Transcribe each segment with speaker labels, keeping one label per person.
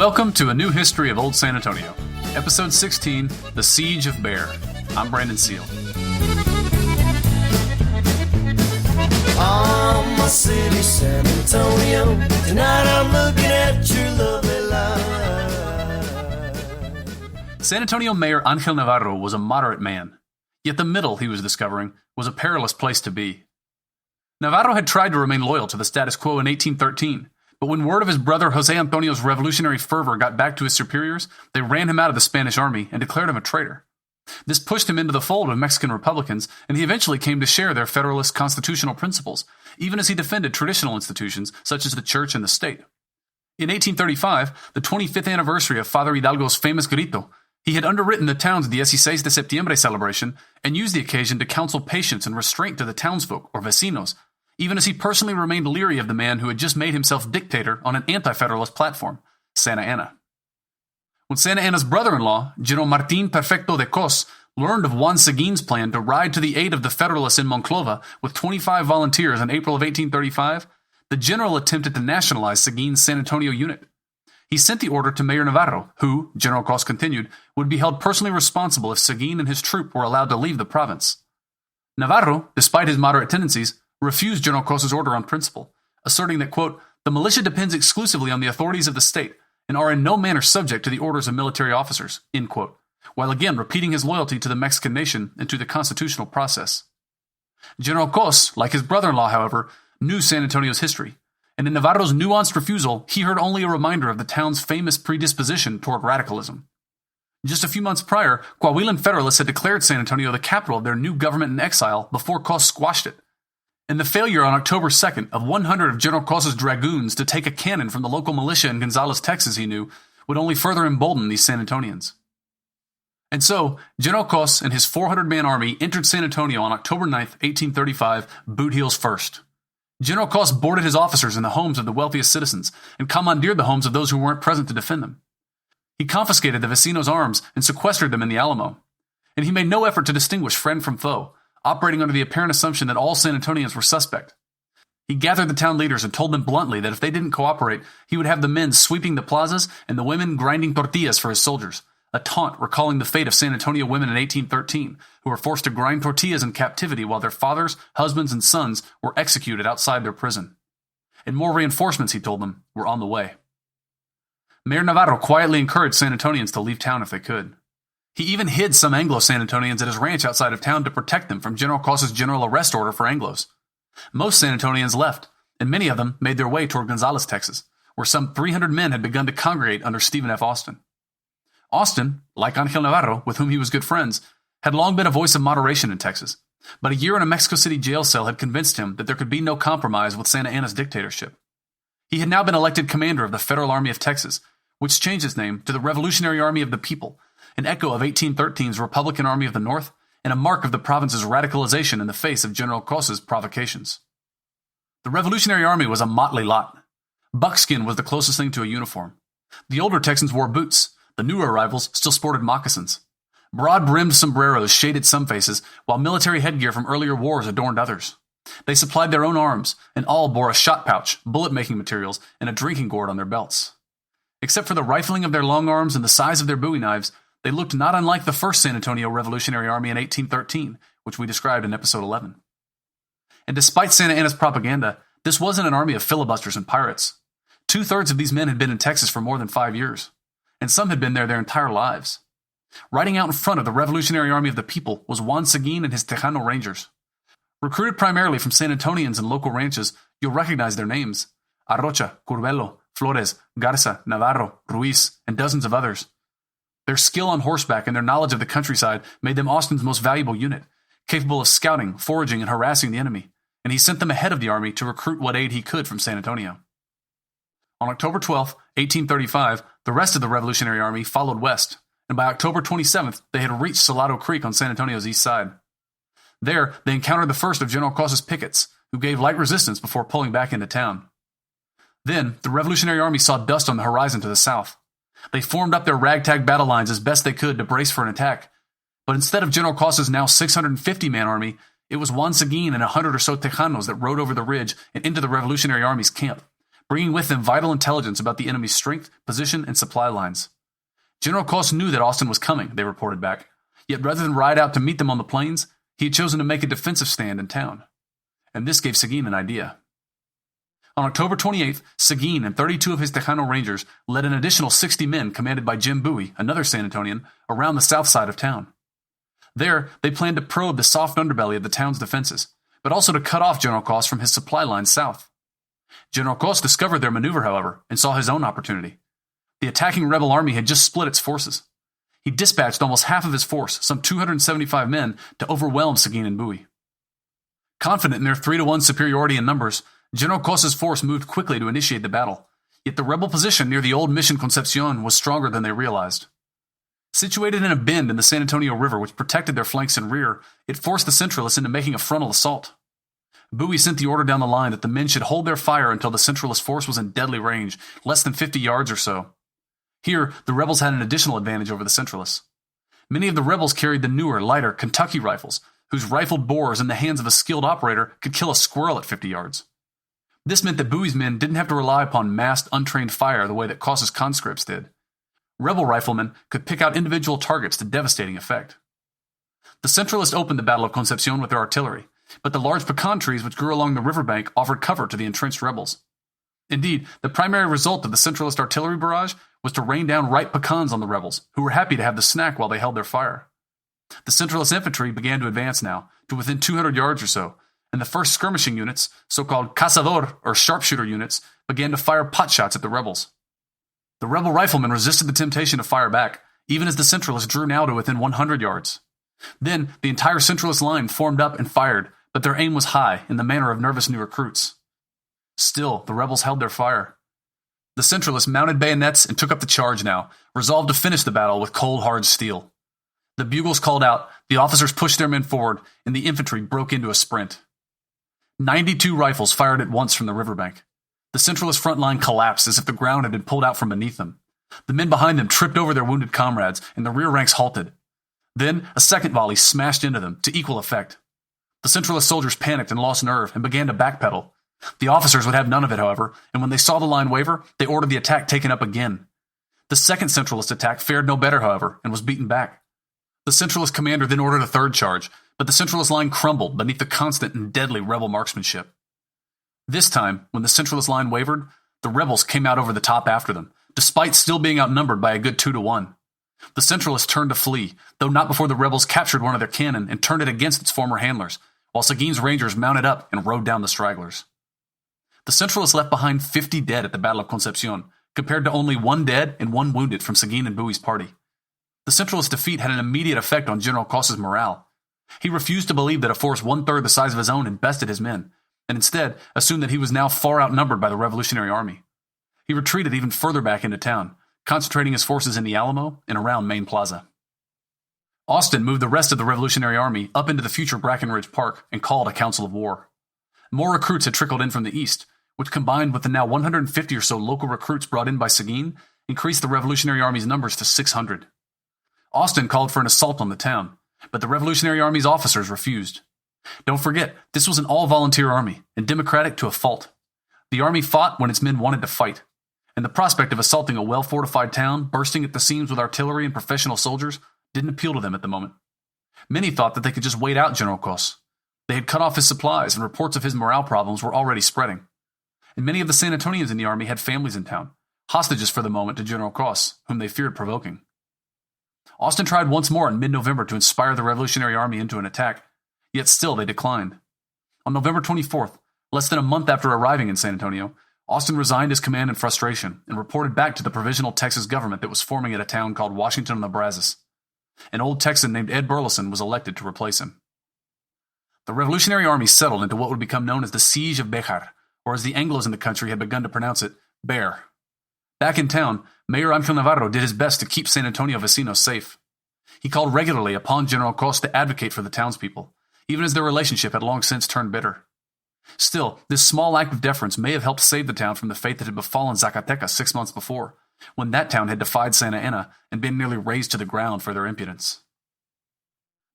Speaker 1: Welcome to a new history of Old San Antonio. Episode 16, The Siege of Béxar. I'm Brandon Seal.
Speaker 2: Oh, my city, San Antonio. Tonight I'm looking at your lovely light.
Speaker 1: San Antonio Mayor Angel Navarro was a moderate man. Yet the middle, he was discovering, was a perilous place to be. Navarro had tried to remain loyal to the status quo in 1813, but when word of his brother José Antonio's revolutionary fervor got back to his superiors, they ran him out of the Spanish army and declared him a traitor. This pushed him into the fold of Mexican Republicans, and he eventually came to share their Federalist constitutional principles, even as he defended traditional institutions such as the church and the state. In 1835, the 25th anniversary of Father Hidalgo's famous grito, he had underwritten the town's 16 de Septiembre celebration and used the occasion to counsel patience and restraint to the townsfolk, or vecinos, even as he personally remained leery of the man who had just made himself dictator on an anti-federalist platform, Santa Anna. When Santa Anna's brother-in-law, General Martín Perfecto de Cos, learned of Juan Seguin's plan to ride to the aid of the Federalists in Monclova with 25 volunteers in April of 1835, the general attempted to nationalize Seguin's San Antonio unit. He sent the order to Mayor Navarro, who, General Cos continued, would be held personally responsible if Seguin and his troop were allowed to leave the province. Navarro, despite his moderate tendencies, refused General Cos's order on principle, asserting that, quote, the militia depends exclusively on the authorities of the state and are in no manner subject to the orders of military officers, end quote, while again repeating his loyalty to the Mexican nation and to the constitutional process. General Cos, like his brother-in-law, however, knew San Antonio's history, and in Navarro's nuanced refusal, he heard only a reminder of the town's famous predisposition toward radicalism. Just a few months prior, Coahuilan Federalists had declared San Antonio the capital of their new government in exile before Cos squashed it. And the failure on October 2nd of 100 of General Cos's dragoons to take a cannon from the local militia in Gonzales, Texas, he knew, would only further embolden these San Antonians. And so, General Cos and his 400-man army entered San Antonio on October 9th, 1835, boot heels first. General Cos boarded his officers in the homes of the wealthiest citizens and commandeered the homes of those who weren't present to defend them. He confiscated the vecinos' arms and sequestered them in the Alamo. And he made no effort to distinguish friend from foe, operating under the apparent assumption that all San Antonians were suspect. He gathered the town leaders and told them bluntly that if they didn't cooperate, he would have the men sweeping the plazas and the women grinding tortillas for his soldiers, a taunt recalling the fate of San Antonio women in 1813, who were forced to grind tortillas in captivity while their fathers, husbands, and sons were executed outside their prison. And more reinforcements, he told them, were on the way. Mayor Navarro quietly encouraged San Antonians to leave town if they could. He even hid some Anglo-San Antonians at his ranch outside of town to protect them from General Cos's general arrest order for Anglos. Most San Antonians left, and many of them made their way toward Gonzales, Texas, where some 300 men had begun to congregate under Stephen F. Austin. Austin, like Angel Navarro, with whom he was good friends, had long been a voice of moderation in Texas, but a year in a Mexico City jail cell had convinced him that there could be no compromise with Santa Anna's dictatorship. He had now been elected commander of the Federal Army of Texas, which changed its name to the Revolutionary Army of the People, an echo of 1813's Republican Army of the North, and a mark of the province's radicalization in the face of General Cos's provocations. The Revolutionary Army was a motley lot. Buckskin was the closest thing to a uniform. The older Texans wore boots. The newer arrivals still sported moccasins. Broad-brimmed sombreros shaded some faces, while military headgear from earlier wars adorned others. They supplied their own arms, and all bore a shot pouch, bullet-making materials, and a drinking gourd on their belts. Except for the rifling of their long arms and the size of their bowie knives, they looked not unlike the first San Antonio Revolutionary Army in 1813, which we described in episode 11. And despite Santa Anna's propaganda, this wasn't an army of filibusters and pirates. 2/3 of these men had been in Texas for more than 5 years, and some had been there their entire lives. Riding out in front of the Revolutionary Army of the People was Juan Seguin and his Tejano Rangers. Recruited primarily from San Antonians and local ranches, you'll recognize their names: Arrocha, Curbelo, Flores, Garza, Navarro, Ruiz, and dozens of others. Their skill on horseback and their knowledge of the countryside made them Austin's most valuable unit, capable of scouting, foraging, and harassing the enemy, and he sent them ahead of the army to recruit what aid he could from San Antonio. On October 12, 1835, the rest of the Revolutionary Army followed west, and by October 27th, they had reached Salado Creek on San Antonio's east side. There, they encountered the first of General Cos's pickets, who gave light resistance before pulling back into town. Then, the Revolutionary Army saw dust on the horizon to the south. They formed up their ragtag battle lines as best they could to brace for an attack. But instead of General Cos's now 650-man army, it was Juan Seguin and 100 or so Tejanos that rode over the ridge and into the Revolutionary Army's camp, bringing with them vital intelligence about the enemy's strength, position, and supply lines. General Cos knew that Austin was coming, they reported back, yet rather than ride out to meet them on the plains, he had chosen to make a defensive stand in town. And this gave Seguin an idea. On October 28th, Seguin and 32 of his Tejano Rangers led an additional 60 men commanded by Jim Bowie, another San Antonian, around the south side of town. There, they planned to probe the soft underbelly of the town's defenses, but also to cut off General Cos from his supply lines south. General Cos discovered their maneuver, however, and saw his own opportunity. The attacking rebel army had just split its forces. He dispatched almost half of his force, some 275 men, to overwhelm Seguin and Bowie. Confident in their 3-to-1 superiority in numbers, General Cos's force moved quickly to initiate the battle, yet the rebel position near the old Mission Concepcion was stronger than they realized. Situated in a bend in the San Antonio River which protected their flanks and rear, it forced the Centralists into making a frontal assault. Bowie sent the order down the line that the men should hold their fire until the Centralist force was in deadly range, less than 50 yards or so. Here, the rebels had an additional advantage over the Centralists. Many of the rebels carried the newer, lighter Kentucky rifles, whose rifled bores in the hands of a skilled operator could kill a squirrel at 50 yards. This meant that Bowie's men didn't have to rely upon massed, untrained fire the way that Cos's conscripts did. Rebel riflemen could pick out individual targets to devastating effect. The Centralists opened the Battle of Concepcion with their artillery, but the large pecan trees which grew along the riverbank offered cover to the entrenched rebels. Indeed, the primary result of the Centralist artillery barrage was to rain down ripe pecans on the rebels, who were happy to have the snack while they held their fire. The Centralist infantry began to advance now, to within 200 yards or so, and the first skirmishing units, so-called cazador or sharpshooter units, began to fire potshots at the rebels. The rebel riflemen resisted the temptation to fire back, even as the Centralists drew now to within 100 yards. Then the entire Centralist line formed up and fired, but their aim was high, in the manner of nervous new recruits. Still, the rebels held their fire. The Centralists mounted bayonets and took up the charge now, resolved to finish the battle with cold, hard steel. The bugles called out, the officers pushed their men forward, and the infantry broke into a sprint. 92 rifles fired at once from the riverbank. The Centralist front line collapsed as if the ground had been pulled out from beneath them. The men behind them tripped over their wounded comrades, and the rear ranks halted. Then a second volley smashed into them, to equal effect. The Centralist soldiers panicked and lost nerve and began to backpedal. The officers would have none of it, however, and when they saw the line waver, they ordered the attack taken up again. The second Centralist attack fared no better, however, and was beaten back. The Centralist commander then ordered a third charge, but the Centralist line crumbled beneath the constant and deadly rebel marksmanship. This time, when the Centralist line wavered, the rebels came out over the top after them, despite still being outnumbered by a good 2-to-1. The Centralists turned to flee, though not before the rebels captured one of their cannon and turned it against its former handlers, while Seguin's Rangers mounted up and rode down the stragglers. The Centralists left behind 50 dead at the Battle of Concepcion, compared to only 1 dead and 1 wounded from Seguin and Bowie's party. The Centralist defeat had an immediate effect on General Cos's morale. He refused to believe that a force 1/3 the size of his own had bested his men, and instead assumed that he was now far outnumbered by the Revolutionary Army. He retreated even further back into town, concentrating his forces in the Alamo and around Main Plaza. Austin moved the rest of the Revolutionary Army up into the future Brackenridge Park and called a council of war. More recruits had trickled in from the east, which combined with the now 150 or so local recruits brought in by Seguin, increased the Revolutionary Army's numbers to 600. Austin called for an assault on the town, but the Revolutionary Army's officers refused. Don't forget, this was an all-volunteer army, and democratic to a fault. The army fought when its men wanted to fight, and the prospect of assaulting a well-fortified town, bursting at the seams with artillery and professional soldiers, didn't appeal to them at the moment. Many thought that they could just wait out General Cos. They had cut off his supplies, and reports of his morale problems were already spreading. And many of the San Antonians in the army had families in town, hostages for the moment to General Cos, whom they feared provoking. Austin tried once more in mid-November to inspire the Revolutionary Army into an attack, yet still they declined. On November 24th, less than a month after arriving in San Antonio, Austin resigned his command in frustration and reported back to the provisional Texas government that was forming at a town called Washington on the Brazos. An old Texan named Ed Burleson was elected to replace him. The Revolutionary Army settled into what would become known as the Siege of Béxar, or as the Anglos in the country had begun to pronounce it, Bear. Back in town, Mayor Ángel Navarro did his best to keep San Antonio vecinos safe. He called regularly upon General Cos to advocate for the townspeople, even as their relationship had long since turned bitter. Still, this small act of deference may have helped save the town from the fate that had befallen Zacatecas 6 months before, when that town had defied Santa Anna and been nearly razed to the ground for their impudence.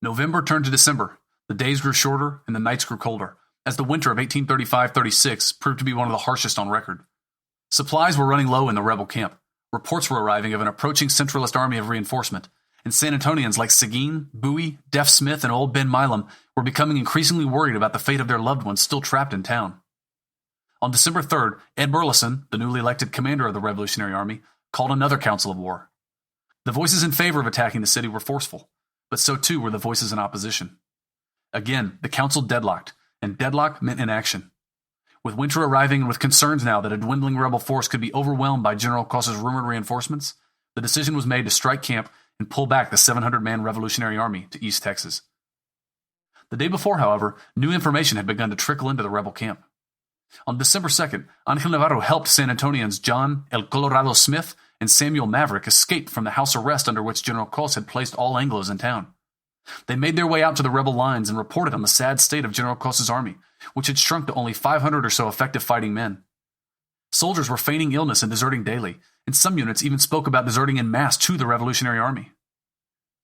Speaker 1: November turned to December. The days grew shorter and the nights grew colder, as the winter of 1835-36 proved to be one of the harshest on record. Supplies were running low in the rebel camp. Reports were arriving of an approaching Centralist army of reinforcement, and San Antonians like Seguin, Bowie, Deaf Smith, and old Ben Milam were becoming increasingly worried about the fate of their loved ones still trapped in town. On December 3rd, Ed Burleson, the newly elected commander of the Revolutionary Army, called another council of war. The voices in favor of attacking the city were forceful, but so too were the voices in opposition. Again, the council deadlocked, and deadlock meant inaction. With winter arriving and with concerns now that a dwindling rebel force could be overwhelmed by General Cossa's rumored reinforcements, the decision was made to strike camp and pull back the 700-man Revolutionary Army to East Texas. The day before, however, new information had begun to trickle into the rebel camp. On December 2nd, Angel Navarro helped San Antonians John El Colorado Smith and Samuel Maverick escape from the house arrest under which General Cos had placed all Anglos in town. They made their way out to the rebel lines and reported on the sad state of General Cos's army, which had shrunk to only 500 or so effective fighting men. Soldiers were feigning illness and deserting daily, and some units even spoke about deserting en masse to the Revolutionary Army.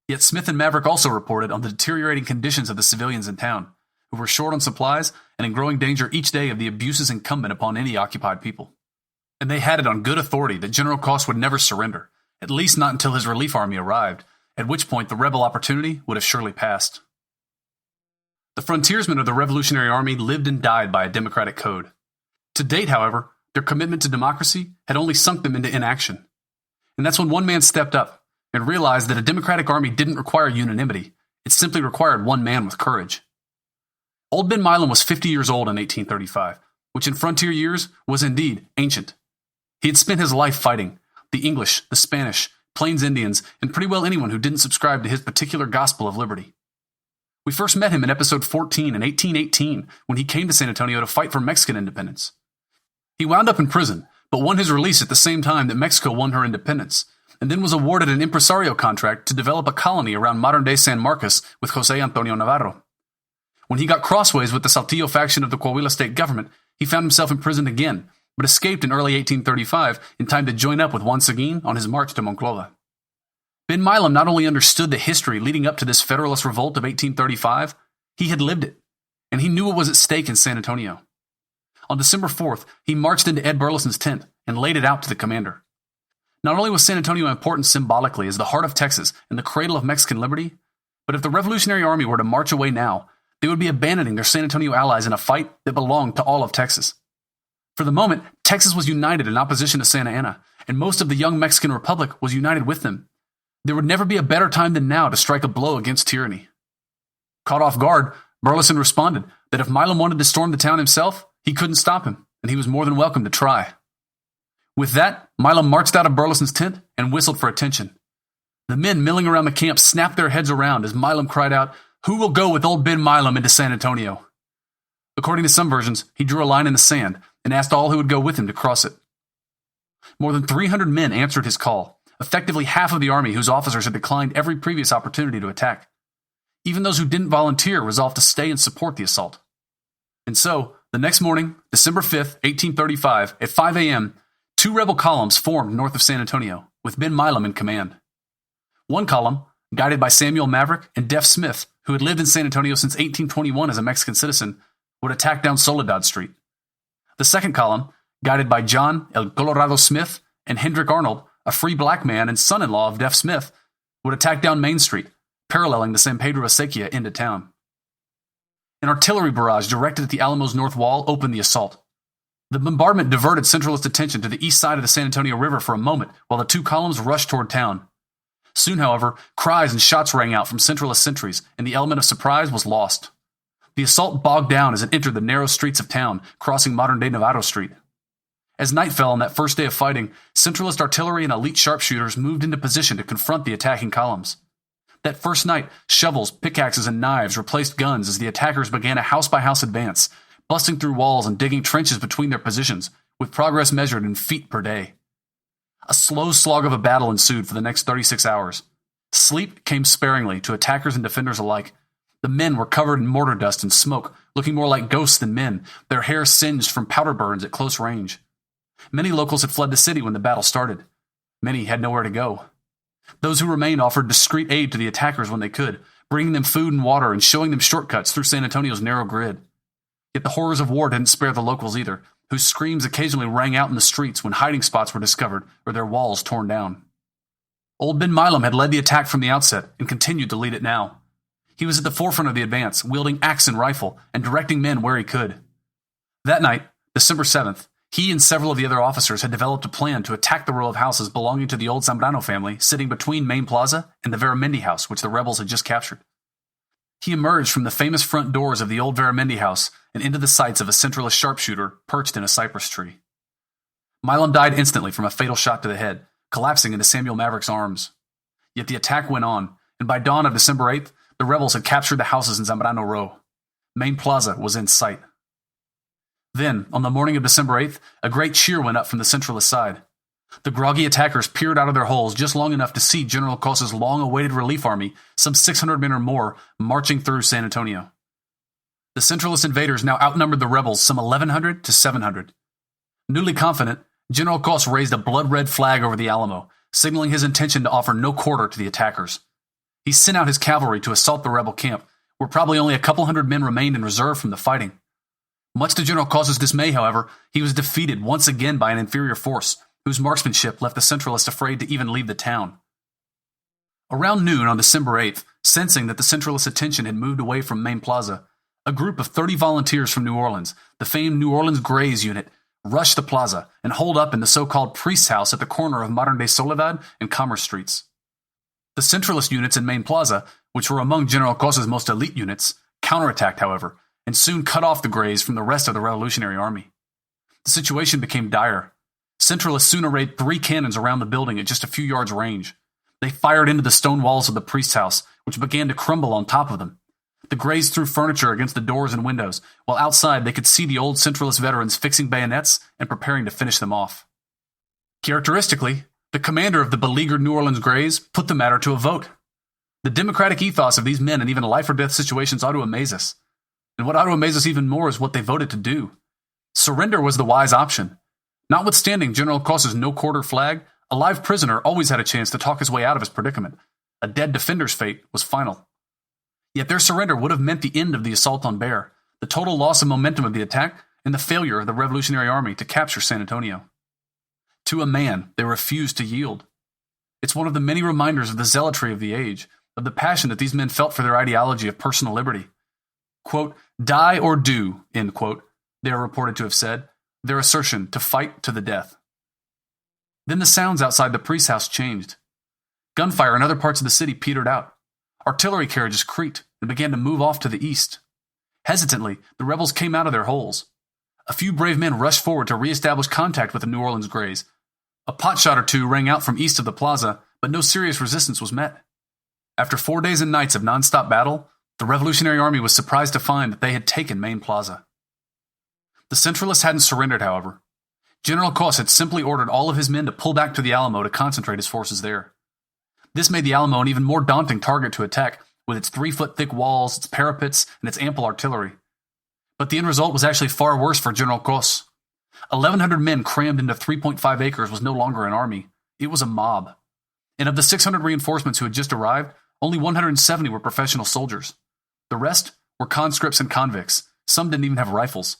Speaker 1: Yet Smith and Maverick also reported on the deteriorating conditions of the civilians in town, who were short on supplies and in growing danger each day of the abuses incumbent upon any occupied people. And they had it on good authority that General Cos would never surrender, at least not until his relief army arrived, at which point the rebel opportunity would have surely passed. The frontiersmen of the Revolutionary Army lived and died by a democratic code. To date, however, their commitment to democracy had only sunk them into inaction. And that's when one man stepped up and realized that a democratic army didn't require unanimity, it simply required one man with courage. Old Ben Milam was 50 years old in 1835, which in frontier years was indeed ancient. He had spent his life fighting the English, the Spanish, Plains Indians, and pretty well anyone who didn't subscribe to his particular gospel of liberty. We first met him in episode 14 in 1818 when he came to San Antonio to fight for Mexican independence. He wound up in prison, but won his release at the same time that Mexico won her independence, and then was awarded an impresario contract to develop a colony around modern-day San Marcos with José Antonio Navarro. When he got crossways with the Saltillo faction of the Coahuila state government, he found himself imprisoned again, but escaped in early 1835 in time to join up with Juan Seguin on his march to Monclova. Ben Milam not only understood the history leading up to this Federalist revolt of 1835, he had lived it, and he knew what was at stake in San Antonio. On December 4th, he marched into Ed Burleson's tent and laid it out to the commander. Not only was San Antonio important symbolically as the heart of Texas and the cradle of Mexican liberty, but if the Revolutionary Army were to march away now, they would be abandoning their San Antonio allies in a fight that belonged to all of Texas. For the moment, Texas was united in opposition to Santa Anna, and most of the young Mexican Republic was united with them. There would never be a better time than now to strike a blow against tyranny. Caught off guard, Burleson responded that if Milam wanted to storm the town himself, he couldn't stop him, and he was more than welcome to try. With that, Milam marched out of Burleson's tent and whistled for attention. The men milling around the camp snapped their heads around as Milam cried out, "Who will go with old Ben Milam into San Antonio?" According to some versions, he drew a line in the sand and asked all who would go with him to cross it. More than 300 men answered his call, effectively half of the army whose officers had declined every previous opportunity to attack. Even those who didn't volunteer resolved to stay and support the assault. And so, the next morning, December 5th, 1835, at 5 a.m., 2 rebel columns formed north of San Antonio, with Ben Milam in command. One column, guided by Samuel Maverick and Deaf Smith, who had lived in San Antonio since 1821 as a Mexican citizen, would attack down Soledad Street. The second column, guided by John El Colorado Smith and Hendrick Arnold, a free black man and son-in-law of Deaf Smith, would attack down Main Street, paralleling the San Pedro Acequia into town. An artillery barrage directed at the Alamo's north wall opened the assault. The bombardment diverted Centralist attention to the east side of the San Antonio River for a moment while the 2 columns rushed toward town. Soon, however, cries and shots rang out from Centralist sentries, and the element of surprise was lost. The assault bogged down as it entered the narrow streets of town, crossing modern-day Navarro Street. As night fell on that first day of fighting, Centralist artillery and elite sharpshooters moved into position to confront the attacking columns. That first night, shovels, pickaxes, and knives replaced guns as the attackers began a house-by-house advance, busting through walls and digging trenches between their positions, with progress measured in feet per day. A slow slog of a battle ensued for the next 36 hours. Sleep came sparingly to attackers and defenders alike. The men were covered in mortar dust and smoke, looking more like ghosts than men, their hair singed from powder burns at close range. Many locals had fled the city when the battle started. Many had nowhere to go. Those who remained offered discreet aid to the attackers when they could, bringing them food and water and showing them shortcuts through San Antonio's narrow grid. Yet the horrors of war didn't spare the locals either, whose screams occasionally rang out in the streets when hiding spots were discovered or their walls torn down. Old Ben Milam had led the attack from the outset and continued to lead it now. He was at the forefront of the advance, wielding axe and rifle and directing men where he could. That night, December 7th, he and several of the other officers had developed a plan to attack the row of houses belonging to the old Zambrano family sitting between Main Plaza and the Veramendi house, which the rebels had just captured. He emerged from the famous front doors of the old Veramendi house and into the sights of a centralist sharpshooter perched in a cypress tree. Milam died instantly from a fatal shot to the head, collapsing into Samuel Maverick's arms. Yet the attack went on, and by dawn of December 8th, the rebels had captured the houses in Zambrano Row. Main Plaza was in sight. Then, on the morning of December 8th, a great cheer went up from the Centralist side. The groggy attackers peered out of their holes just long enough to see General Cos's long-awaited relief army, some 600 men or more, marching through San Antonio. The Centralist invaders now outnumbered the rebels some 1,100 to 700. Newly confident, General Cos raised a blood-red flag over the Alamo, signaling his intention to offer no quarter to the attackers. He sent out his cavalry to assault the rebel camp, where probably only a couple hundred men remained in reserve from the fighting. Much to General Cos's dismay, however, he was defeated once again by an inferior force, whose marksmanship left the Centralists afraid to even leave the town. Around noon on December 8th, sensing that the Centralist attention had moved away from Main Plaza, a group of 30 volunteers from New Orleans, the famed New Orleans Grays unit, rushed the plaza and holed up in the so-called Priest's House at the corner of modern-day Soledad and Commerce Streets. The Centralist units in Main Plaza, which were among General Cos's most elite units, counterattacked, however, and soon cut off the Grays from the rest of the Revolutionary Army. The situation became dire. Centralists soon arrayed 3 cannons around the building at just a few yards' range. They fired into the stone walls of the Priest's House, which began to crumble on top of them. The Grays threw furniture against the doors and windows, while outside they could see the old Centralist veterans fixing bayonets and preparing to finish them off. Characteristically, the commander of the beleaguered New Orleans Grays put the matter to a vote. The democratic ethos of these men in even life-or-death situations ought to amaze us. And what ought to amaze us even more is what they voted to do. Surrender was the wise option. Notwithstanding General Cos's no-quarter flag, a live prisoner always had a chance to talk his way out of his predicament. A dead defender's fate was final. Yet their surrender would have meant the end of the assault on Bear, the total loss of momentum of the attack, and the failure of the Revolutionary Army to capture San Antonio. To a man, they refused to yield. It's one of the many reminders of the zealotry of the age, of the passion that these men felt for their ideology of personal liberty. Quote, "Die or do," end quote, they are reported to have said, their assertion to fight to the death. Then the sounds outside the Priest's House changed. Gunfire in other parts of the city petered out. Artillery carriages creaked and began to move off to the east. Hesitantly, the rebels came out of their holes. A few brave men rushed forward to reestablish contact with the New Orleans Grays. A potshot or two rang out from east of the plaza, but no serious resistance was met. After 4 days and nights of nonstop battle, the Revolutionary Army was surprised to find that they had taken Main Plaza. The Centralists hadn't surrendered, however. General Cos had simply ordered all of his men to pull back to the Alamo to concentrate his forces there. This made the Alamo an even more daunting target to attack, with its 3-foot-thick walls, its parapets, and its ample artillery. But the end result was actually far worse for General Cos. 1,100 men crammed into 3.5 acres was no longer an army. It was a mob. And of the 600 reinforcements who had just arrived, only 170 were professional soldiers. The rest were conscripts and convicts. Some didn't even have rifles.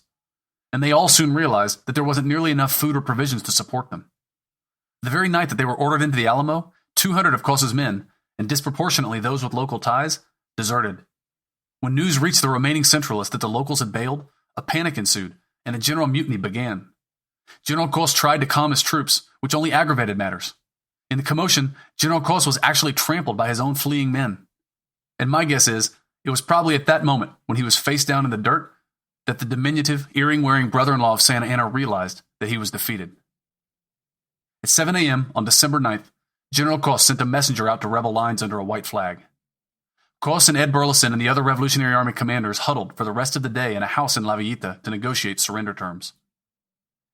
Speaker 1: And they all soon realized that there wasn't nearly enough food or provisions to support them. The very night that they were ordered into the Alamo, 200 of Cos's men, and disproportionately those with local ties, deserted. When news reached the remaining Centralists that the locals had bailed, a panic ensued, and a general mutiny began. General Cos tried to calm his troops, which only aggravated matters. In the commotion, General Cos was actually trampled by his own fleeing men. And my guess is, it was probably at that moment, when he was face down in the dirt, that the diminutive, earring-wearing brother-in-law of Santa Anna realized that he was defeated. At 7 a.m. on December 9th, General Cos sent a messenger out to rebel lines under a white flag. Cos and Ed Burleson and the other Revolutionary Army commanders huddled for the rest of the day in a house in La Villita to negotiate surrender terms.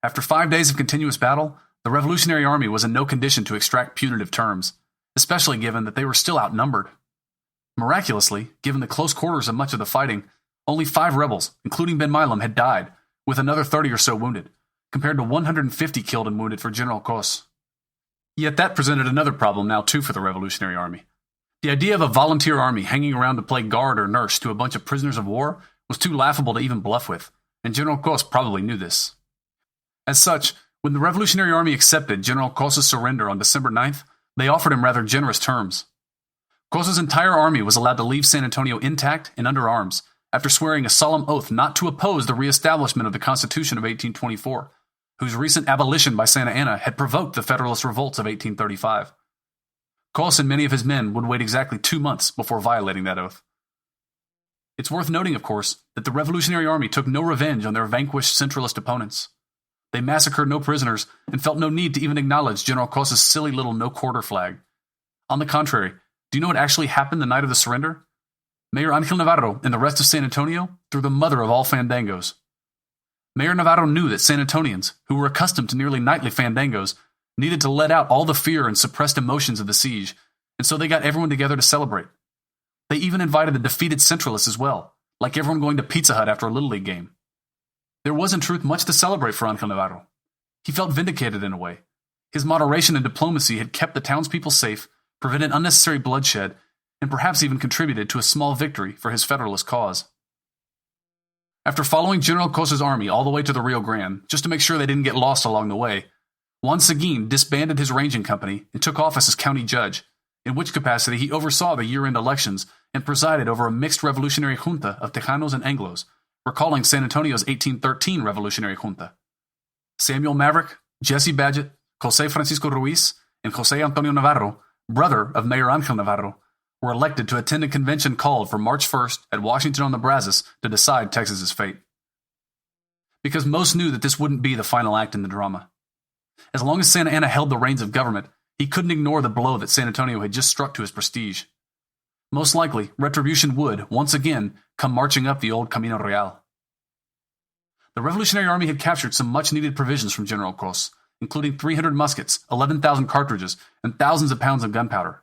Speaker 1: After 5 days of continuous battle, the Revolutionary Army was in no condition to extract punitive terms, especially given that they were still outnumbered. Miraculously, given the close quarters of much of the fighting, only 5 rebels, including Ben Milam, had died, with another 30 or so wounded, compared to 150 killed and wounded for General Cos. Yet that presented another problem now too for the Revolutionary Army. The idea of a volunteer army hanging around to play guard or nurse to a bunch of prisoners of war was too laughable to even bluff with, and General Cos probably knew this. As such, when the Revolutionary Army accepted General Cossa's surrender on December 9th, they offered him rather generous terms. Cossa's entire army was allowed to leave San Antonio intact and under arms, after swearing a solemn oath not to oppose the reestablishment of the Constitution of 1824, whose recent abolition by Santa Anna had provoked the Federalist revolts of 1835. Coss and many of his men would wait exactly 2 months before violating that oath. It's worth noting, of course, that the Revolutionary Army took no revenge on their vanquished Centralist opponents. They massacred no prisoners and felt no need to even acknowledge General Cossa's silly little no-quarter flag. On the contrary, do you know what actually happened the night of the surrender? Mayor Angel Navarro and the rest of San Antonio threw the mother of all fandangos. Mayor Navarro knew that San Antonians, who were accustomed to nearly nightly fandangos, needed to let out all the fear and suppressed emotions of the siege, and so they got everyone together to celebrate. They even invited the defeated Centralists as well, like everyone going to Pizza Hut after a Little League game. There was in truth much to celebrate for Angel Navarro. He felt vindicated in a way. His moderation and diplomacy had kept the townspeople safe, prevented unnecessary bloodshed, and perhaps even contributed to a small victory for his Federalist cause. After following General Cossa's army all the way to the Rio Grande, just to make sure they didn't get lost along the way, Juan Seguin disbanded his ranging company and took office as county judge, in which capacity he oversaw the year-end elections and presided over a mixed revolutionary junta of Tejanos and Anglos, recalling San Antonio's 1813 revolutionary junta. Samuel Maverick, Jesse Badgett, José Francisco Ruiz, and José Antonio Navarro, brother of Mayor Angel Navarro, were elected to attend a convention called for March 1st at Washington on the Brazos to decide Texas's fate. Because most knew that this wouldn't be the final act in the drama. As long as Santa Anna held the reins of government, he couldn't ignore the blow that San Antonio had just struck to his prestige. Most likely, retribution would, once again, come marching up the old Camino Real. The Revolutionary Army had captured some much-needed provisions from General Cos, including 300 muskets, 11,000 cartridges, and thousands of pounds of gunpowder.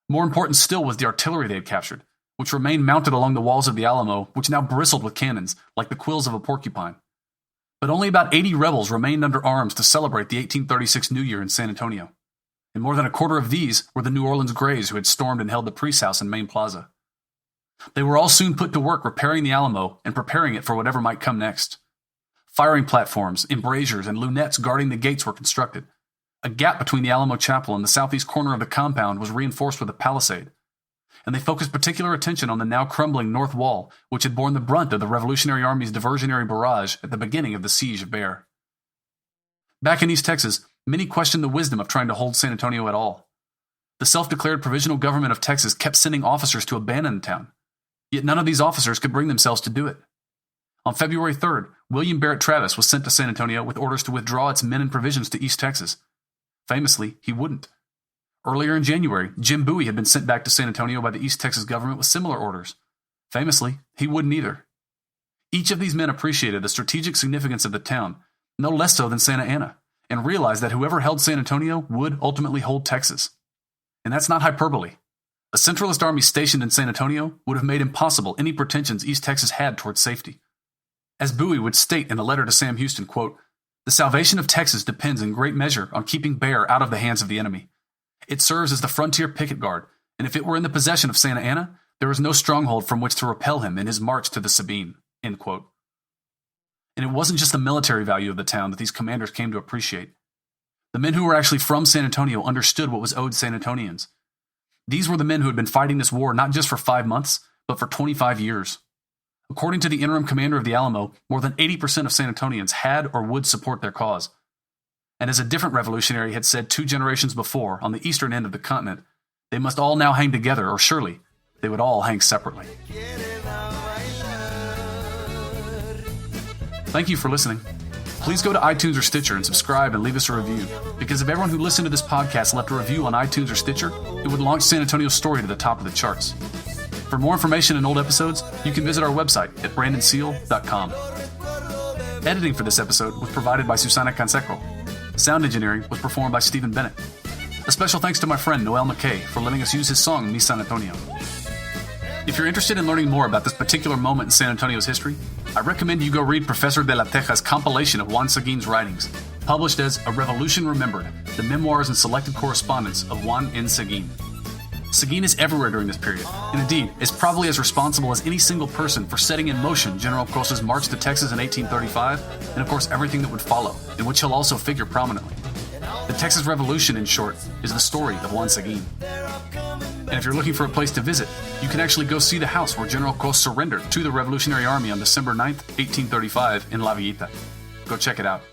Speaker 1: More important still was the artillery they had captured, which remained mounted along the walls of the Alamo, which now bristled with cannons, like the quills of a porcupine. But only about 80 rebels remained under arms to celebrate the 1836 New Year in San Antonio. And more than a quarter of these were the New Orleans Greys who had stormed and held the Priest House in Main Plaza. They were all soon put to work repairing the Alamo and preparing it for whatever might come next. Firing platforms, embrasures, and lunettes guarding the gates were constructed. A gap between the Alamo Chapel and the southeast corner of the compound was reinforced with a palisade. And they focused particular attention on the now crumbling north wall, which had borne the brunt of the Revolutionary Army's diversionary barrage at the beginning of the Siege of Béxar. Back in East Texas, many questioned the wisdom of trying to hold San Antonio at all. The self-declared Provisional Government of Texas kept sending officers to abandon the town, yet none of these officers could bring themselves to do it. On February 3rd, William Barrett Travis was sent to San Antonio with orders to withdraw its men and provisions to East Texas. Famously, he wouldn't. Earlier in January, Jim Bowie had been sent back to San Antonio by the East Texas government with similar orders. Famously, he wouldn't either. Each of these men appreciated the strategic significance of the town, no less so than Santa Anna, and realized that whoever held San Antonio would ultimately hold Texas. And that's not hyperbole. A Centralist army stationed in San Antonio would have made impossible any pretensions East Texas had towards safety. As Bowie would state in a letter to Sam Houston, quote, "The salvation of Texas depends in great measure on keeping Béxar out of the hands of the enemy. It serves as the frontier picket guard, and if it were in the possession of Santa Anna, there is no stronghold from which to repel him in his march to the Sabine." End quote. And it wasn't just the military value of the town that these commanders came to appreciate. The men who were actually from San Antonio understood what was owed San Antonians. These were the men who had been fighting this war not just for 5 months, but for 25 years. According to the interim commander of the Alamo, more than 80% of San Antonians had or would support their cause. And as a different revolutionary had said 2 generations before on the eastern end of the continent, they must all now hang together, or surely they would all hang separately. Thank you for listening. Please go to iTunes or Stitcher and subscribe and leave us a review, because if everyone who listened to this podcast left a review on iTunes or Stitcher, it would launch San Antonio's story to the top of the charts. For more information and old episodes, you can visit our website at brandonseal.com. Editing for this episode was provided by Susana Canseco. Sound engineering was performed by Stephen Bennett. A special thanks to my friend Noel McKay for letting us use his song, Mi San Antonio. If you're interested in learning more about this particular moment in San Antonio's history, I recommend you go read Professor de la Teja's compilation of Juan Seguin's writings, published as A Revolution Remembered, the memoirs and selected correspondence of Juan N. Seguin. Seguin is everywhere during this period, and indeed is probably as responsible as any single person for setting in motion General Croce's march to Texas in 1835, and of course everything that would follow, in which he'll also figure prominently. The Texas Revolution, in short, is the story of Juan Seguin. And if you're looking for a place to visit, you can actually go see the house where General Croce surrendered to the Revolutionary Army on December 9th, 1835 in La Villita. Go check it out.